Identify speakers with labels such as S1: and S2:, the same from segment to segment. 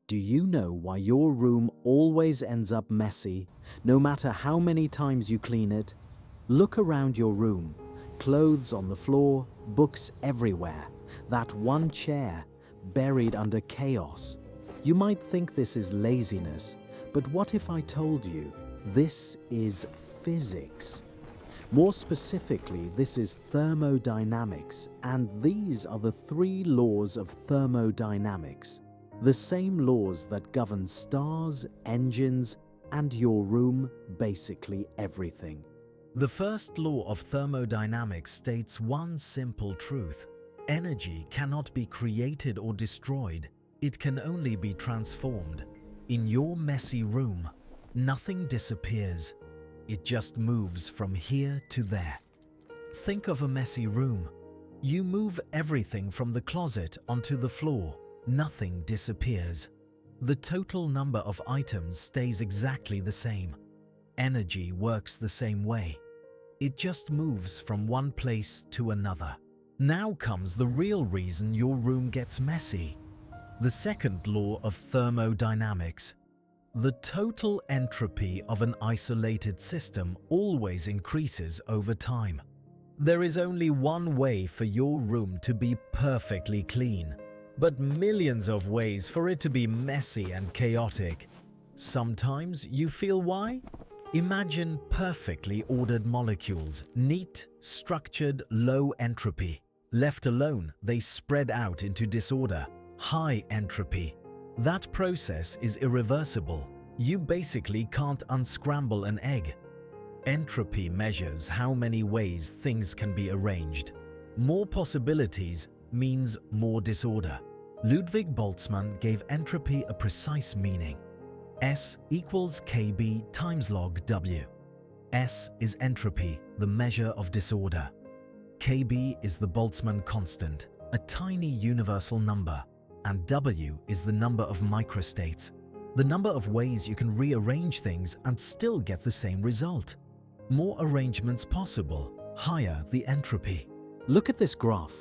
S1: Do you know why your room always ends up messy, no matter how many times you clean it? Look around your room. Clothes on the floor, books everywhere. That one chair, buried under chaos. You might think this is laziness, but what if I told you this is physics? More specifically, this is thermodynamics, and these are the 3 laws of thermodynamics. The same laws that govern stars, engines, and your room, basically everything.
S2: The first law of thermodynamics states one simple truth. Energy cannot be created or destroyed. It can only be transformed. In your messy room, nothing disappears. It just moves from here to there. Think of a messy room. You move everything from the closet onto the floor. Nothing disappears. The total number of items stays exactly the same. Energy works the same way. It just moves from one place to another. Now comes the real reason your room gets messy. The second law of thermodynamics. The total entropy of an isolated system always increases over time. There is only one way for your room to be perfectly clean, but millions of ways for it to be messy and chaotic. Sometimes you feel why? Imagine perfectly ordered molecules, neat, structured, low entropy. Left alone, they spread out into disorder, high entropy. That process is irreversible. You basically can't unscramble an egg. Entropy measures how many ways things can be arranged. More possibilities means more disorder. Ludwig Boltzmann gave entropy a precise meaning. S equals Kb times log W. S is entropy, the measure of disorder. Kb is the Boltzmann constant, a tiny universal number, and W is the number of microstates, the number of ways you can rearrange things and still get the same result. More arrangements possible, higher the entropy.
S1: Look at this graph.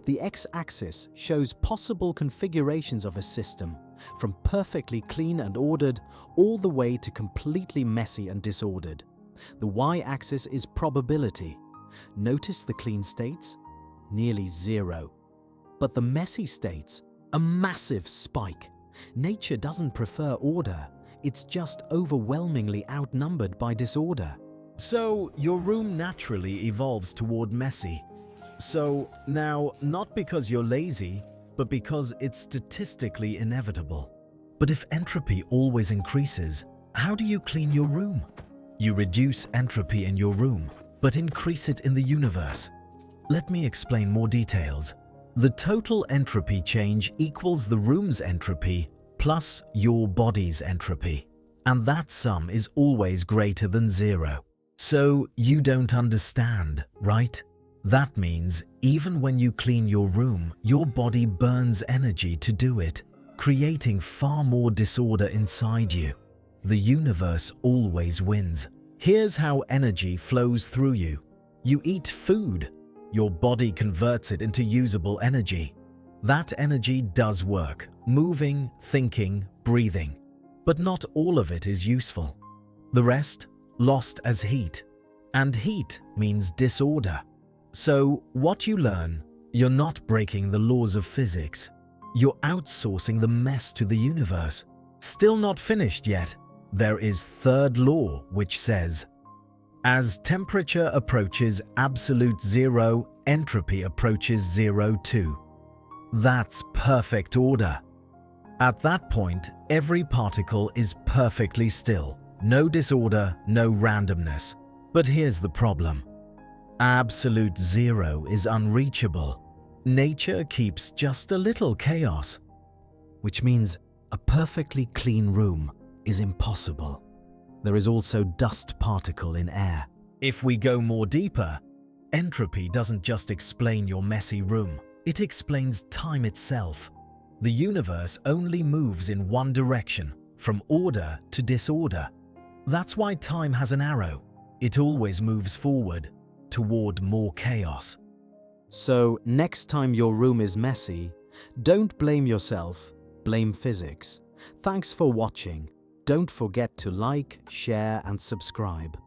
S1: The x-axis shows possible configurations of a system, from perfectly clean and ordered all the way to completely messy and disordered. The y-axis is probability. Notice the clean states? Nearly 0. But the messy states? A massive spike. Nature doesn't prefer order. It's just overwhelmingly outnumbered by disorder.
S2: So your room naturally evolves toward messy. So now, not because you're lazy, but because it's statistically inevitable. But if entropy always increases, how do you clean your room? You reduce entropy in your room, but increase it in the universe. Let me explain more details. The total entropy change equals the room's entropy plus your body's entropy. And that sum is always greater than 0. So you don't understand, right? That means even when you clean your room, your body burns energy to do it, creating far more disorder inside you. The universe always wins. Here's how energy flows through you. You eat food. Your body converts it into usable energy. That energy does work, moving, thinking, breathing. But not all of it is useful. The rest, lost as heat. And heat means disorder. So what you learn, you're not breaking the laws of physics. You're outsourcing the mess to the universe. Still not finished yet. There is third law, which says, as temperature approaches absolute 0, entropy approaches 0 too. That's perfect order. At that point, every particle is perfectly still. No disorder, no randomness. But here's the problem. Absolute 0 is unreachable. Nature keeps just a little chaos.
S1: Which means a perfectly clean room is impossible. There is also dust particle in air.
S2: If we go more deeper, entropy doesn't just explain your messy room. It explains time itself. The universe only moves in one direction, from order to disorder. That's why time has an arrow. It always moves forward, toward more chaos.
S1: So next time your room is messy, don't blame yourself, blame physics. Thanks for watching. Don't forget to like, share and subscribe.